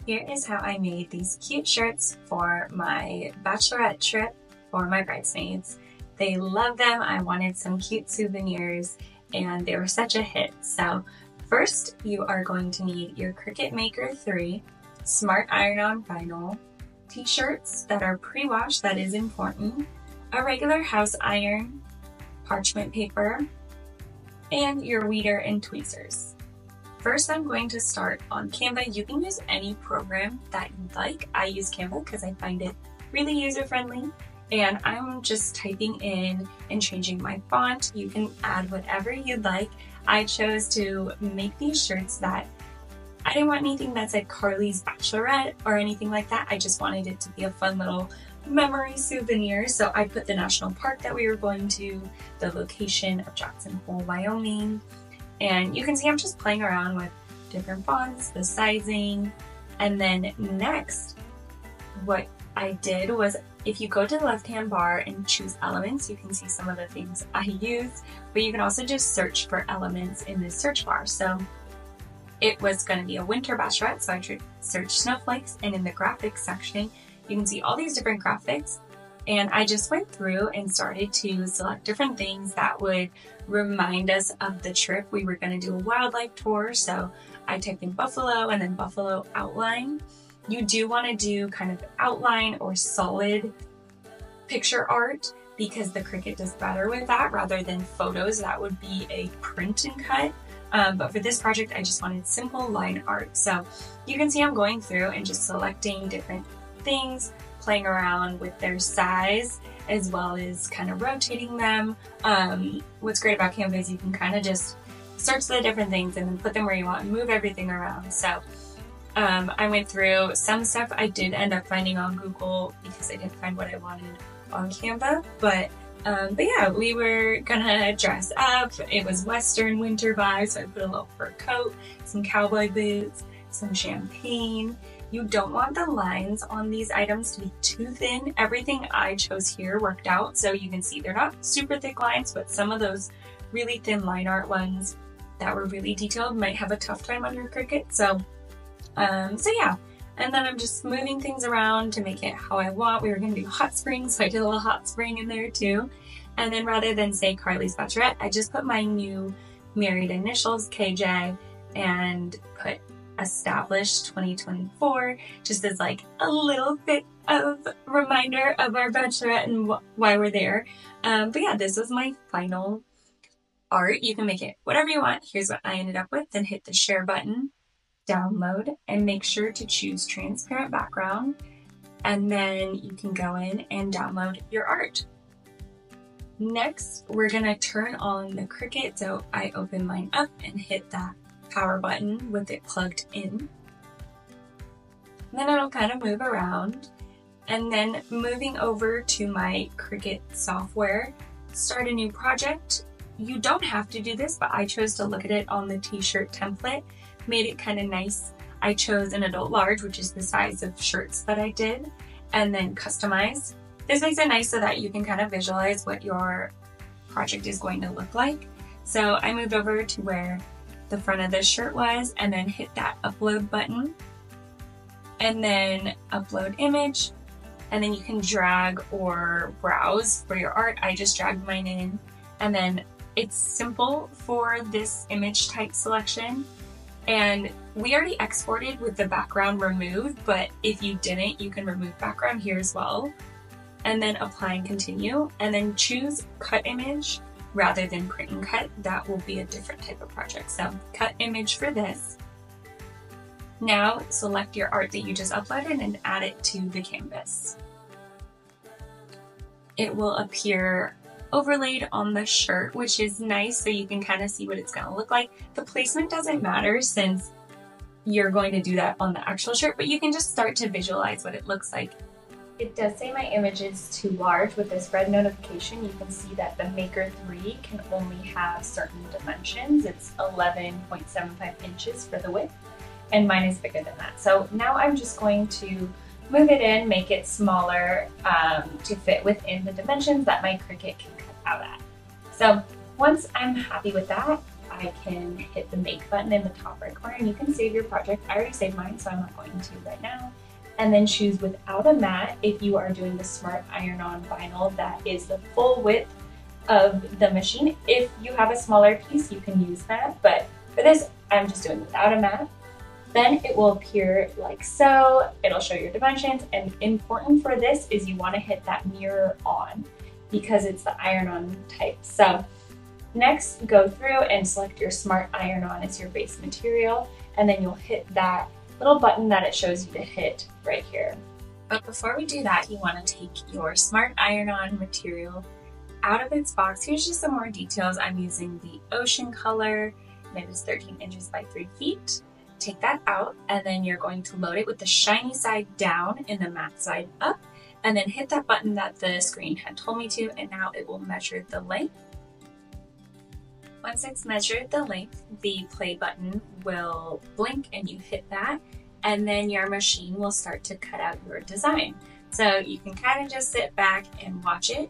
Here is how I made these cute shirts for my bachelorette trip for my bridesmaids. They love them. I wanted some cute souvenirs and they were such a hit. So first you are going to need your Cricut Maker 3, smart iron-on vinyl, T-shirts that are pre-washed, that is important, a regular house iron, parchment paper, and your weeder and tweezers. First, I'm going to start on Canva. You can use any program that you like. I use Canva because I find it really user-friendly, and I'm just typing in and changing my font. You can add whatever you'd like. I chose to make these shirts that I didn't want anything that said Carly's Bachelorette or anything like that. I just wanted it to be a fun little memory souvenir. So I put the national park that we were going to, the location of Jackson Hole, Wyoming. And you can see I'm just playing around with different fonts, the sizing. And then next, what I did was, if you go to the left-hand bar and choose elements, you can see some of the things I used, but you can also just search for elements in this search bar. So it was going to be a winter bachelorette, so I searched snowflakes, and in the graphics section, you can see all these different graphics. And I just went through and started to select different things that would remind us of the trip. We were going to do a wildlife tour, so I typed in buffalo and then buffalo outline. You do want to do kind of outline or solid picture art because the Cricut does better with that rather than photos. That would be a print and cut. But for this project, I just wanted simple line art. So you can see I'm going through and just selecting different things, playing around with their size, as well as kind of rotating them. What's great about Canva is you can kind of just search the different things and then put them where you want and move everything around. So I went through some stuff I did end up finding on Google because I didn't find what I wanted on Canva, but yeah, we were gonna dress up. It was Western winter vibes, so I put a little fur coat, some cowboy boots, some champagne. You don't want the lines on these items to be too thin. Everything I chose here worked out, so you can see they're not super thick lines, but some of those really thin line art ones that were really detailed might have a tough time on your Cricut. So yeah. And then I'm just moving things around to make it how I want. We were going to do hot springs, so I did a little hot spring in there too. And then rather than say Carly's Bachelorette, I just put my new married initials, KJ, and put established 2024, just as like a little bit of reminder of our bachelorette and why we're there. But yeah, this was my final art. You can make it whatever you want. Here's what I ended up with. Then hit the share button, download, and make sure to choose transparent background, and then you can go in and download your art. Next, we're gonna turn on the Cricut, so I open mine up and hit that power button with it plugged in. And then it'll kind of move around, and then moving over to my Cricut software, start a new project. You don't have to do this, but I chose to look at it on the T-shirt template. Made it kind of nice. I chose an adult large, which is the size of shirts that I did, and then customize. This makes it nice so that you can kind of visualize what your project is going to look like. So I moved over to where the front of this shirt was, and then hit that upload button, and then upload image, and then you can drag or browse for your art. I just dragged mine in, and then it's simple for this image type selection. And we already exported with the background removed, but if you didn't, you can remove background here as well. And then apply and continue, and then choose cut image rather than print and cut. That will be a different type of project. So cut image for this. Now select your art that you just uploaded and add it to the canvas. It will appear overlaid on the shirt, which is nice, so you can kind of see what it's going to look like. The placement doesn't matter since you're going to do that on the actual shirt, but you can just start to visualize what it looks like. It does say my image is too large. With this red notification, you can see that the Maker 3 can only have certain dimensions. It's 11.75 inches for the width, and mine is bigger than that. So now I'm just going to move it in, make it smaller to fit within the dimensions that my Cricut can cut out at. So once I'm happy with that, I I can hit the make button in the top right corner, and you can save your project. I already saved mine, so I'm not going to right now. And then choose without a mat if you are doing the smart iron-on vinyl that is the full width of the machine. If you have a smaller piece, you can use that, but for this, I'm just doing without a mat. Then it will appear like so. It'll show your dimensions, and important for this is you want to hit that mirror on because it's the iron-on type. So next, go through and select your smart iron-on as your base material, and then you'll hit that little button that it shows you to hit right here. But before we do that, you want to take your smart iron-on material out of its box. Here's just some more details. I'm using the ocean color, and it is 13 inches by 3 feet. Take that out, and then you're going to load it with the shiny side down and the matte side up, and then hit that button that the screen had told me to, and now it will measure the length. Once it's measured the length, the play button will blink and you hit that, and then your machine will start to cut out your design. So you can kind of just sit back and watch it.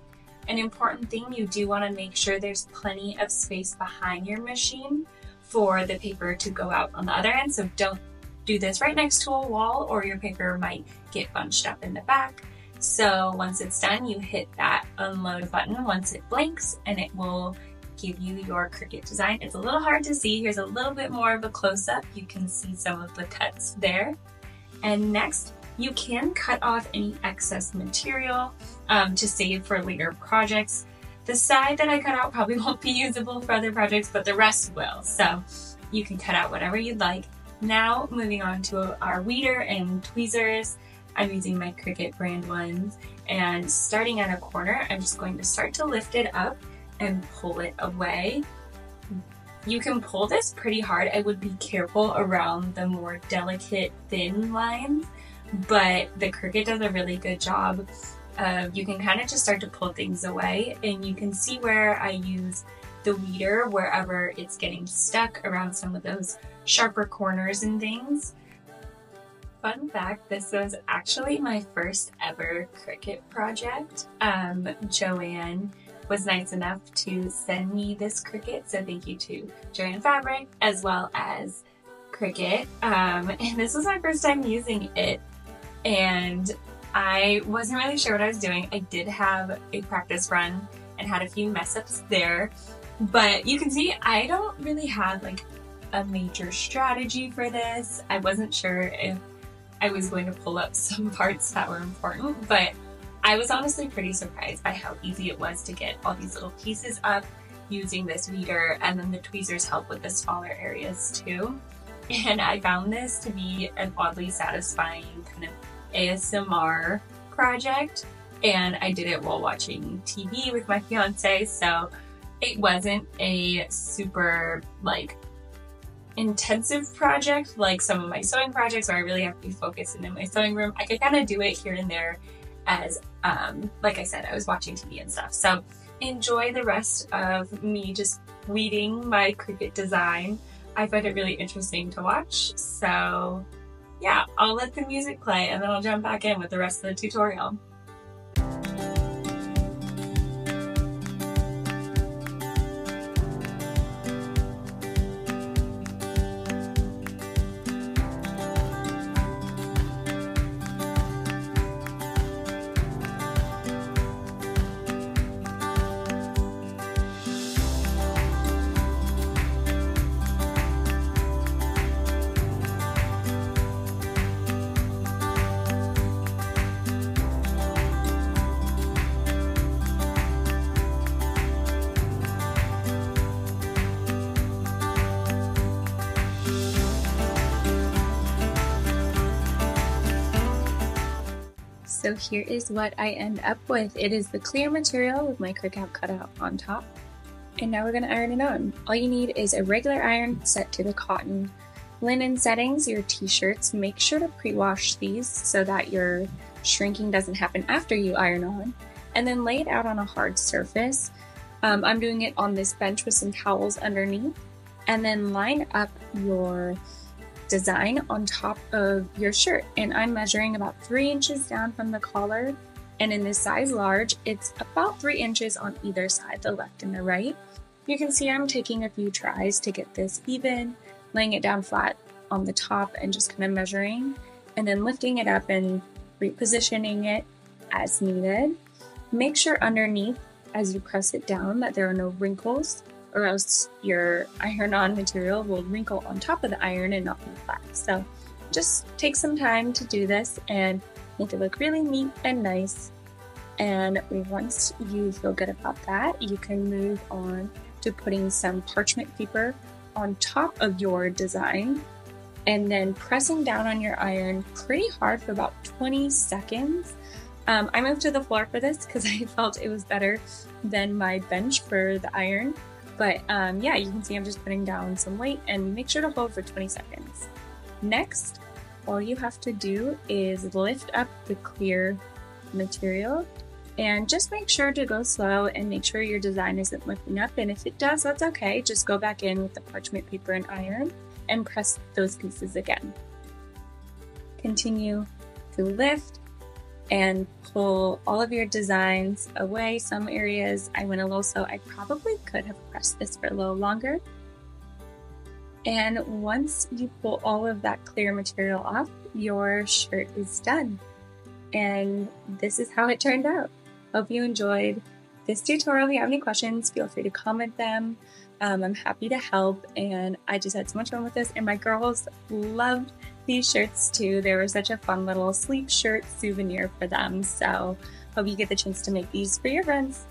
An important thing, you do want to make sure there's plenty of space behind your machine for the paper to go out on the other end. So don't do this right next to a wall or your paper might get bunched up in the back. So once it's done, you hit that unload button once it blinks, and it will give you your Cricut design. It's a little hard to see. Here's a little bit more of a close-up. You can see some of the cuts there. And next, you can cut off any excess material to save for later projects. The side that I cut out probably won't be usable for other projects, but the rest will. So you can cut out whatever you'd like. Now moving on to our weeder and tweezers. I'm using my Cricut brand ones, and starting at a corner, I'm just going to start to lift it up and pull it away. You can pull this pretty hard. I would be careful around the more delicate thin lines, but the Cricut does a really good job. You can kind of just start to pull things away, and you can see where I use the weeder wherever it's getting stuck around some of those sharper corners and things. Fun fact, this was actually my first ever Cricut project. Joanne was nice enough to send me this Cricut, so thank you to Joanne Fabric as well as Cricut. And this was my first time using it, and I wasn't really sure what I was doing. I did have a practice run and had a few mess ups there, but you can see I don't really have like a major strategy for this. I wasn't sure if I was going to pull up some parts that were important, but I was honestly pretty surprised by how easy it was to get all these little pieces up using this weeder, and then the tweezers help with the smaller areas too. And I found this to be an oddly satisfying kind of ASMR project, and I did it while watching TV with my fiance, so it wasn't a super like intensive project like some of my sewing projects where I really have to be focused in my sewing room. I could kind of do it here and there as like I said, I was watching TV and stuff. So enjoy the rest of me just weeding my Cricut design. I find it really interesting to watch, so yeah, I'll let the music play and then I'll jump back in with the rest of the tutorial. So here is what I end up with. It is the clear material with my Cricut cutout on top. And now we're going to iron it on. All you need is a regular iron set to the cotton. Linen settings, your t-shirts, make sure to pre-wash these so that your shrinking doesn't happen after you iron on. And then lay it out on a hard surface. I'm doing it on this bench with some towels underneath. And then line up your design on top of your shirt, and I'm measuring about 3 inches down from the collar, and in this size large it's about 3 inches on either side, the left and the right. You can see I'm taking a few tries to get this even, laying it down flat on the top and just kind of measuring, and then lifting it up and repositioning it as needed. Make sure underneath, as you press it down, that there are no wrinkles, or else your iron-on material will wrinkle on top of the iron and not be flat. So just take some time to do this and make it look really neat and nice. And once you feel good about that, you can move on to putting some parchment paper on top of your design and then pressing down on your iron pretty hard for about 20 seconds. I moved to the floor for this because I felt it was better than my bench for the iron. But yeah, you can see I'm just putting down some weight, and make sure to hold for 20 seconds. Next, all you have to do is lift up the clear material and just make sure to go slow and make sure your design isn't lifting up. And if it does, that's okay. Just go back in with the parchment paper and iron and press those pieces again. Continue to lift and pull all of your designs away. Some areas I went a little slow. I probably could have pressed this for a little longer. And once you pull all of that clear material off, your shirt is done. And this is how it turned out. Hope you enjoyed this tutorial. If you have any questions, feel free to comment them. I'm happy to help, and I just had so much fun with this, and my girls loved these shirts too. They were such a fun little sleep shirt souvenir for them, so hope you get the chance to make these for your friends.